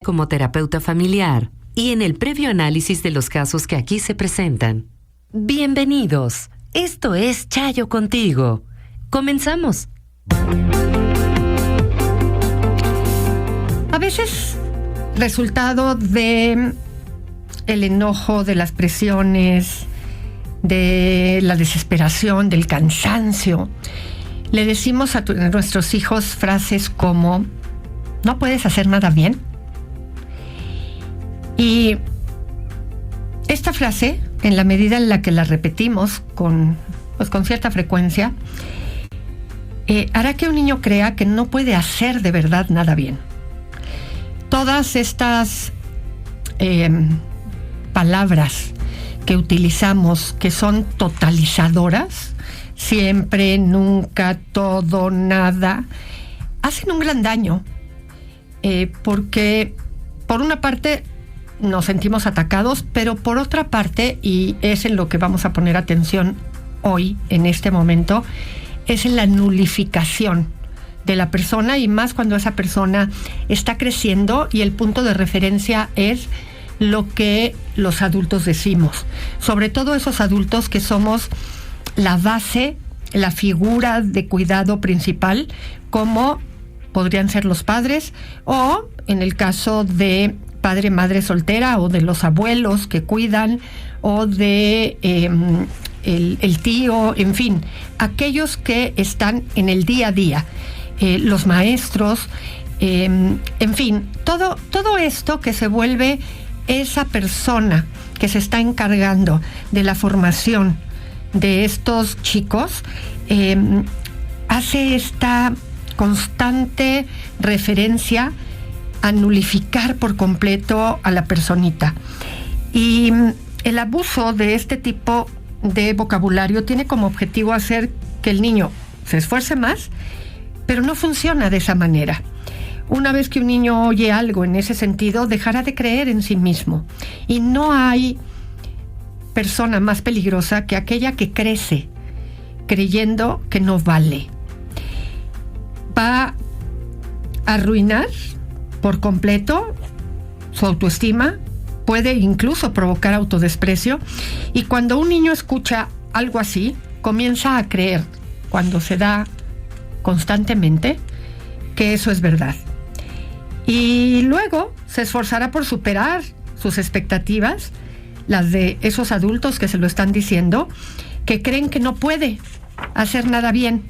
como terapeuta familiar y en el previo análisis de los casos que aquí se presentan. Bienvenidos. Esto es Chayo Contigo. Comenzamos. A veces, resultado de el enojo, de las presiones, de la desesperación, del cansancio, le decimos a nuestros hijos frases como: ¿no puedes hacer nada bien? Y esta frase, en la medida en la que la repetimos con cierta frecuencia, hará que un niño crea que no puede hacer de verdad nada bien. Todas estas palabras que utilizamos, que son totalizadoras, siempre, nunca, todo, nada, hacen un gran daño, porque por una parte nos sentimos atacados, pero por otra parte, y es en lo que vamos a poner atención hoy, en este momento, es en la nulificación de la persona, y más cuando esa persona está creciendo y el punto de referencia es lo que los adultos decimos, sobre todo esos adultos que somos la base, la figura de cuidado principal, como podrían ser los padres, o en el caso de padre, madre soltera, o de los abuelos que cuidan, o de el tío, en fin, aquellos que están en el día a día, los maestros, en fin, todo esto que se vuelve esa persona que se está encargando de la formación de estos chicos, hace esta constante referencia a nulificar por completo a la personita. Y el abuso de este tipo de vocabulario tiene como objetivo hacer que el niño se esfuerce más, pero no funciona de esa manera. Una vez que un niño oye algo en ese sentido, dejará de creer en sí mismo. Y no hay persona más peligrosa que aquella que crece creyendo que no vale. Va a arruinar por completo su autoestima, puede incluso provocar autodesprecio, y cuando un niño escucha algo así, comienza a creer, cuando se da constantemente, que eso es verdad. Y luego se esforzará por superar sus expectativas, las de esos adultos que se lo están diciendo, que creen que no puede hacer nada bien.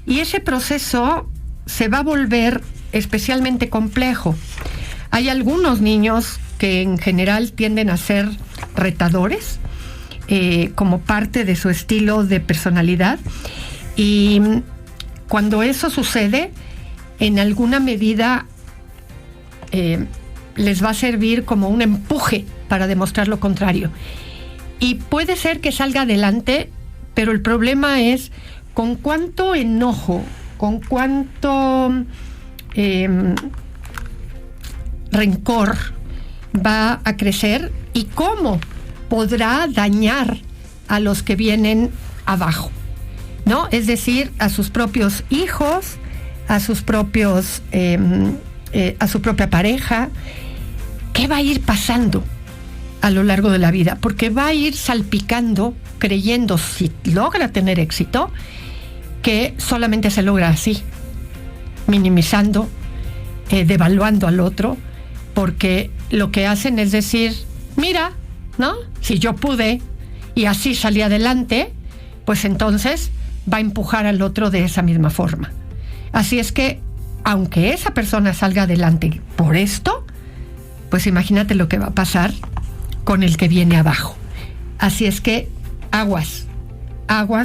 Y ese proceso se va a volver especialmente complejo. Hay algunos niños que en general tienden a ser retadores, como parte de su estilo de personalidad, y cuando eso sucede, en alguna medida les va a servir como un empuje para demostrar lo contrario. Y puede ser que salga adelante, pero el problema es con cuánto enojo, con cuánto rencor va a crecer y cómo podrá dañar a los que vienen abajo, ¿no? Es decir, a sus propios hijos, a sus propios, a su propia pareja. ¿Qué va a ir pasando a lo largo de la vida? Porque va a ir salpicando, creyendo, si logra tener éxito, que solamente se logra así, minimizando, devaluando al otro, porque lo que hacen es decir, mira, ¿no? Si yo pude y así salí adelante, pues entonces va a empujar al otro de esa misma forma. Así es que, aunque esa persona salga adelante por esto, pues imagínate lo que va a pasar con el que viene abajo. Así es que aguas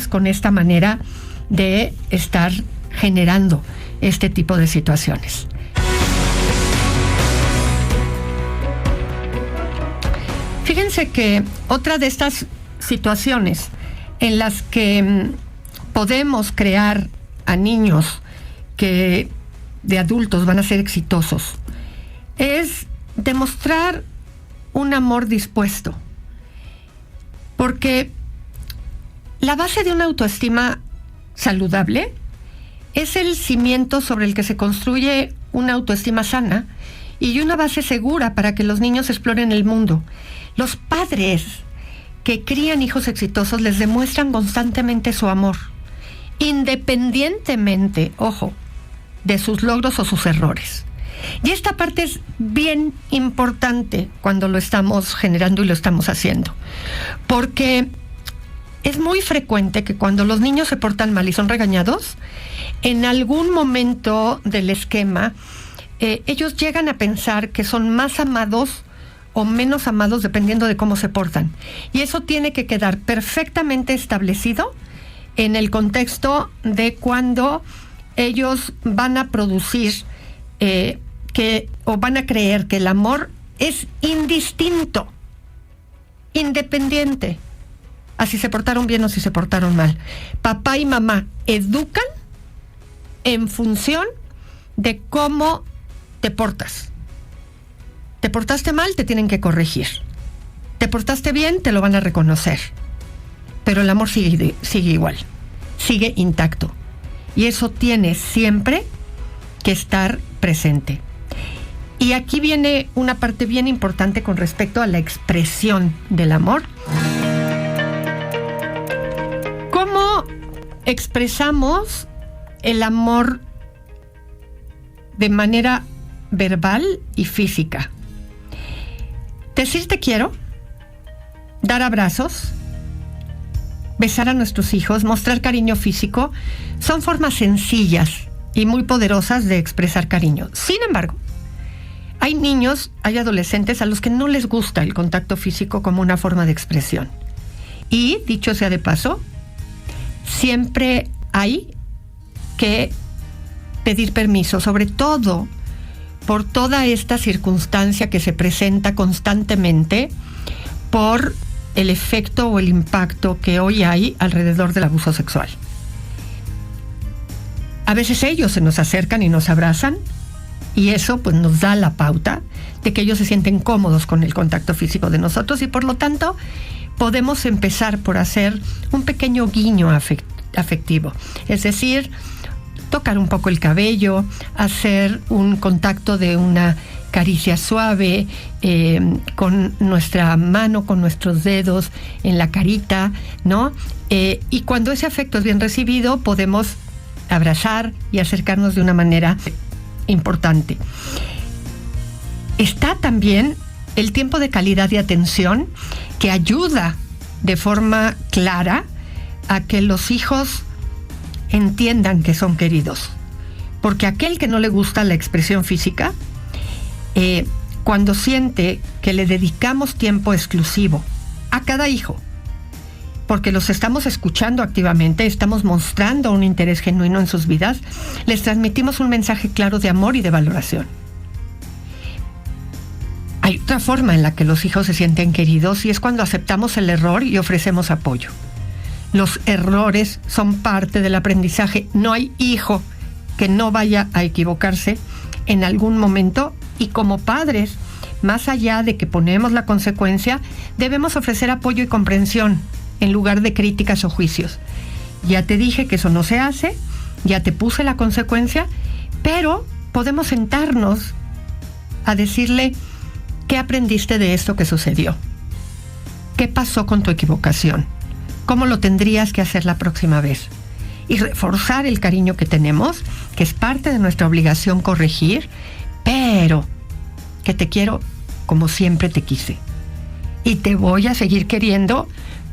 con esta manera de estar generando este tipo de situaciones. Fíjense que otra de estas situaciones en las que podemos crear a niños que de adultos van a ser exitosos es demostrar un amor dispuesto. Porque la base de una autoestima saludable es el cimiento sobre el que se construye una autoestima sana y una base segura para que los niños exploren el mundo. Los padres que crían hijos exitosos les demuestran constantemente su amor, independientemente, ojo, de sus logros o sus errores. Y esta parte es bien importante cuando lo estamos generando y lo estamos haciendo, porque es muy frecuente que cuando los niños se portan mal y son regañados, en algún momento del esquema, ellos llegan a pensar que son más amados o menos amados dependiendo de cómo se portan. Y eso tiene que quedar perfectamente establecido en el contexto de cuando ellos van a producir o van a creer que el amor es indistinto, independiente, a si se portaron bien o si se portaron mal. Papá y mamá educan en función de cómo te portas. Te portaste mal, te tienen que corregir. Te portaste bien, te lo van a reconocer. Pero el amor sigue igual, sigue intacto. Y eso tiene siempre que estar presente. Y aquí viene una parte bien importante con respecto a la expresión del amor. ¿Cómo expresamos el amor de manera verbal y física? Decir te quiero, dar abrazos, besar a nuestros hijos, mostrar cariño físico, son formas sencillas y muy poderosas de expresar cariño. Sin embargo, hay niños, hay adolescentes a los que no les gusta el contacto físico como una forma de expresión. Y, dicho sea de paso, siempre hay que pedir permiso, sobre todo por toda esta circunstancia que se presenta constantemente por el efecto o el impacto que hoy hay alrededor del abuso sexual. A veces ellos se nos acercan y nos abrazan, y eso pues nos da la pauta de que ellos se sienten cómodos con el contacto físico de nosotros, y por lo tanto podemos empezar por hacer un pequeño guiño afectivo, es decir, tocar un poco el cabello, hacer un contacto de una caricia suave con nuestra mano, con nuestros dedos en la carita, ¿no? Y cuando ese afecto es bien recibido, podemos abrazar y acercarnos de una manera importante. Está también el tiempo de calidad y atención, que ayuda de forma clara a que los hijos entiendan que son queridos. Porque aquel que no le gusta la expresión física, cuando siente que le dedicamos tiempo exclusivo a cada hijo, porque los estamos escuchando activamente, estamos mostrando un interés genuino en sus vidas, les transmitimos un mensaje claro de amor y de valoración. Hay otra forma en la que los hijos se sienten queridos, y es cuando aceptamos el error y ofrecemos apoyo. Los errores son parte del aprendizaje. No hay hijo que no vaya a equivocarse en algún momento, y como padres, más allá de que ponemos la consecuencia, debemos ofrecer apoyo y comprensión en lugar de críticas o juicios. Ya te dije que eso no se hace, ya te puse la consecuencia, pero podemos sentarnos a decirle: ¿qué aprendiste de esto que sucedió? ¿Qué pasó con tu equivocación? ¿Cómo lo tendrías que hacer la próxima vez? Y reforzar el cariño que tenemos, que es parte de nuestra obligación corregir, pero que te quiero como siempre te quise. Y te voy a seguir queriendo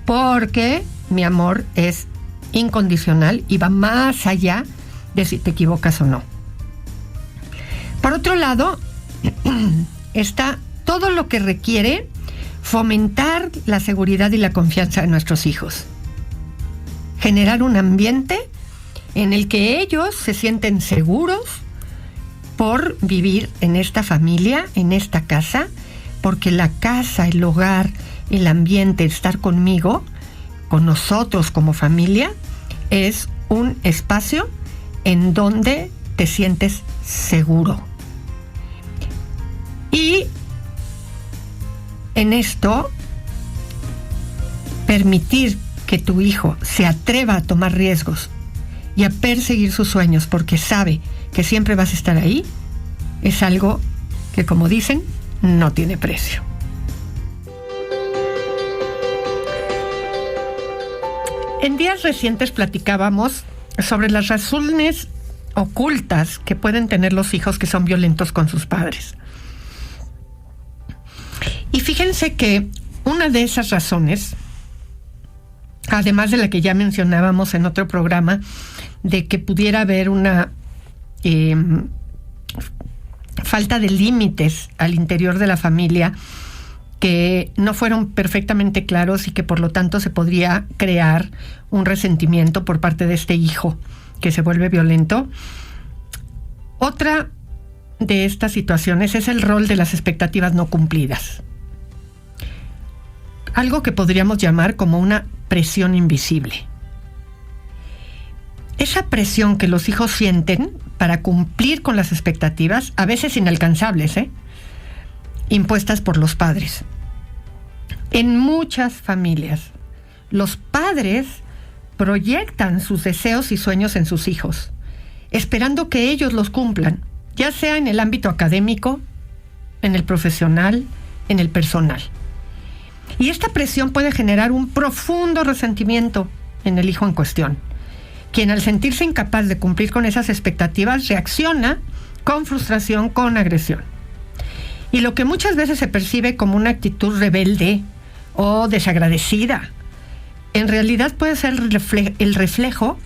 porque mi amor es incondicional y va más allá de si te equivocas o no. Por otro lado, está todo lo que requiere fomentar la seguridad y la confianza de nuestros hijos. Generar un ambiente en el que ellos se sienten seguros por vivir en esta familia, en esta casa, porque la casa, el hogar, el ambiente, estar conmigo, con nosotros como familia, es un espacio en donde te sientes seguro. Y en esto, permitir que tu hijo se atreva a tomar riesgos y a perseguir sus sueños porque sabe que siempre vas a estar ahí, es algo que, como dicen, no tiene precio. En días recientes platicábamos sobre las razones ocultas que pueden tener los hijos que son violentos con sus padres. Y fíjense que una de esas razones, además de la que ya mencionábamos en otro programa, de que pudiera haber una falta de límites al interior de la familia que no fueron perfectamente claros y que por lo tanto se podría crear un resentimiento por parte de este hijo que se vuelve violento. Otra de estas situaciones es el rol de las expectativas no cumplidas. Algo que podríamos llamar como una presión invisible. Esa presión que los hijos sienten para cumplir con las expectativas, a veces inalcanzables, impuestas por los padres. En muchas familias, los padres proyectan sus deseos y sueños en sus hijos, esperando que ellos los cumplan, ya sea en el ámbito académico, en el profesional, en el personal. Y esta presión puede generar un profundo resentimiento en el hijo en cuestión, quien al sentirse incapaz de cumplir con esas expectativas reacciona con frustración, con agresión. Y lo que muchas veces se percibe como una actitud rebelde o desagradecida, en realidad puede ser el reflejo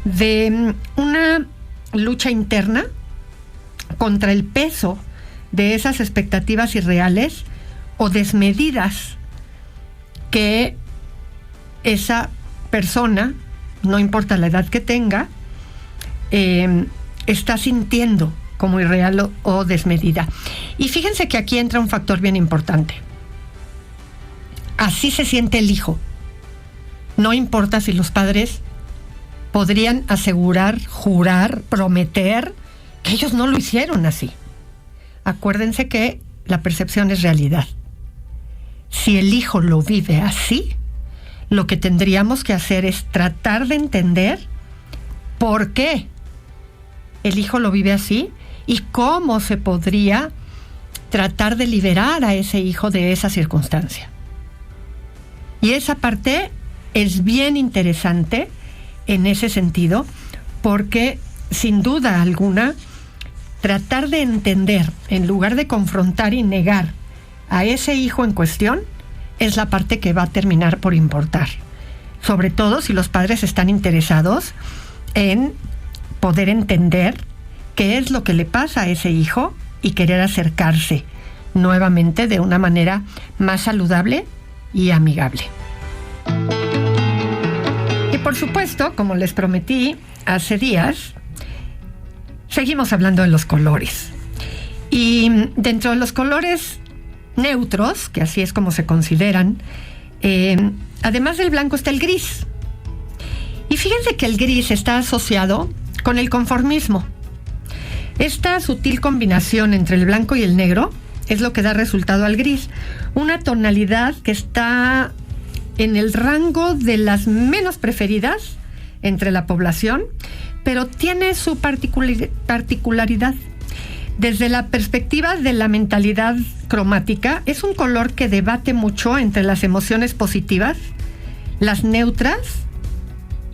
de una lucha interna contra el peso de esas expectativas irreales o desmedidas que esa persona, no importa la edad que tenga, está sintiendo como irreal o desmedida. Y fíjense que aquí entra un factor bien importante. Así se siente el hijo. No importa si los padres podrían asegurar, jurar, prometer que ellos no lo hicieron así. Acuérdense que la percepción es realidad. Si el hijo lo vive así, lo que tendríamos que hacer es tratar de entender por qué el hijo lo vive así y cómo se podría tratar de liberar a ese hijo de esa circunstancia. Y esa parte es bien interesante en ese sentido, porque sin duda alguna, tratar de entender en lugar de confrontar y negar a ese hijo en cuestión es la parte que va a terminar por importar. Sobre todo si los padres están interesados en poder entender qué es lo que le pasa a ese hijo y querer acercarse nuevamente de una manera más saludable y amigable. Y por supuesto, como les prometí hace días, seguimos hablando de los colores. Y dentro de los colores neutros, que así es como se consideran, además del blanco está el gris. Y fíjense que el gris está asociado con el conformismo. Esta sutil combinación entre el blanco y el negro es lo que da resultado al gris. Una tonalidad que está en el rango de las menos preferidas entre la población, pero tiene su particularidad. Desde la perspectiva de la mentalidad cromática, es un color que debate mucho entre las emociones positivas, las neutras,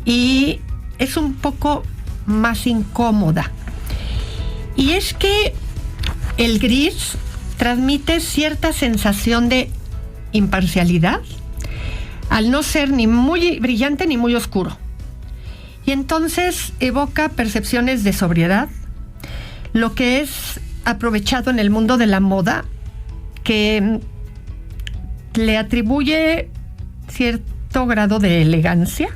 y es un poco más incómoda. Y es que el gris transmite cierta sensación de imparcialidad, al no ser ni muy brillante ni muy oscuro. Y entonces evoca percepciones de sobriedad, lo que es aprovechado en el mundo de la moda, que le atribuye cierto grado de elegancia,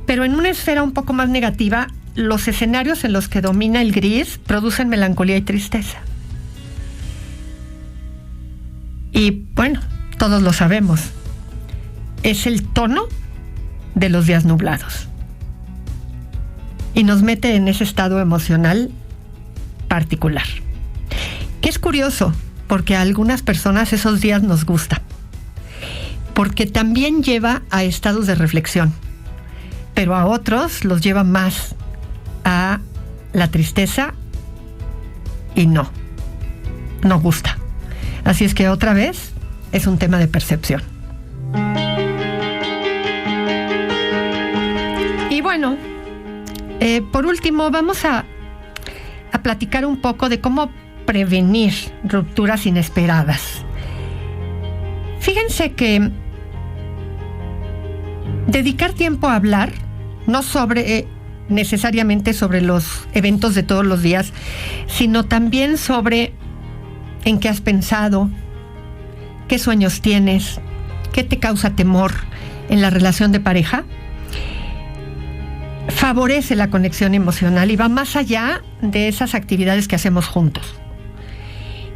pero en una esfera un poco más negativa, los escenarios en los que domina el gris producen melancolía y tristeza. Y bueno, todos lo sabemos, es el tono de los días nublados. Y nos mete en ese estado emocional particular. Que es curioso, porque a algunas personas esos días nos gustan. Porque también lleva a estados de reflexión. Pero a otros los lleva más a la tristeza y no, no gusta. Así es que otra vez es un tema de percepción. Y bueno, por último vamos a platicar un poco de cómo prevenir rupturas inesperadas. Fíjense que dedicar tiempo a hablar, no necesariamente sobre los eventos de todos los días, sino también sobre en qué has pensado, qué sueños tienes, qué te causa temor en la relación de pareja, favorece la conexión emocional y va más allá de esas actividades que hacemos juntos.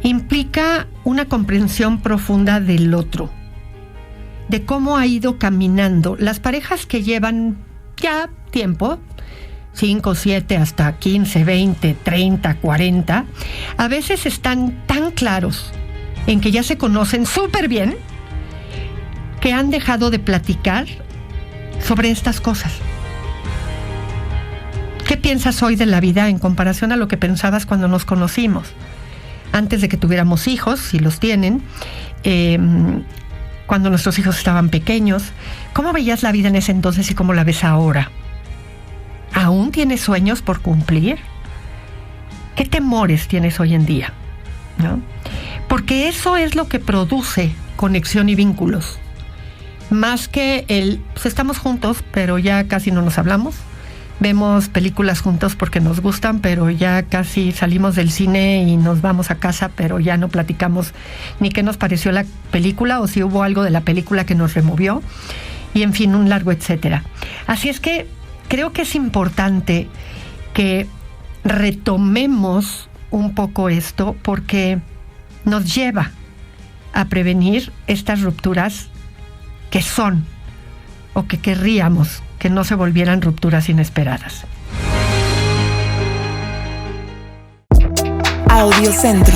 Implica una comprensión profunda del otro, de cómo ha ido caminando. Las parejas que llevan ya tiempo, 5, 7, hasta 15, 20, 30, 40, a veces están tan claros en que ya se conocen súper bien que han dejado de platicar sobre estas cosas. ¿Qué piensas hoy de la vida en comparación a lo que pensabas cuando nos conocimos? Antes de que tuviéramos hijos, si los tienen, cuando nuestros hijos estaban pequeños. ¿Cómo veías la vida en ese entonces y cómo la ves ahora? ¿Aún tienes sueños por cumplir? ¿Qué temores tienes hoy en día? ¿No? Porque eso es lo que produce conexión y vínculos. Más que pues estamos juntos, pero ya casi no nos hablamos. Vemos películas juntos porque nos gustan, pero ya casi salimos del cine y nos vamos a casa, pero ya no platicamos ni qué nos pareció la película o si hubo algo de la película que nos removió. Y en fin, un largo etcétera. Así es que creo que es importante que retomemos un poco esto porque nos lleva a prevenir estas rupturas que son o que querríamos que no se volvieran rupturas inesperadas. Audiocentro.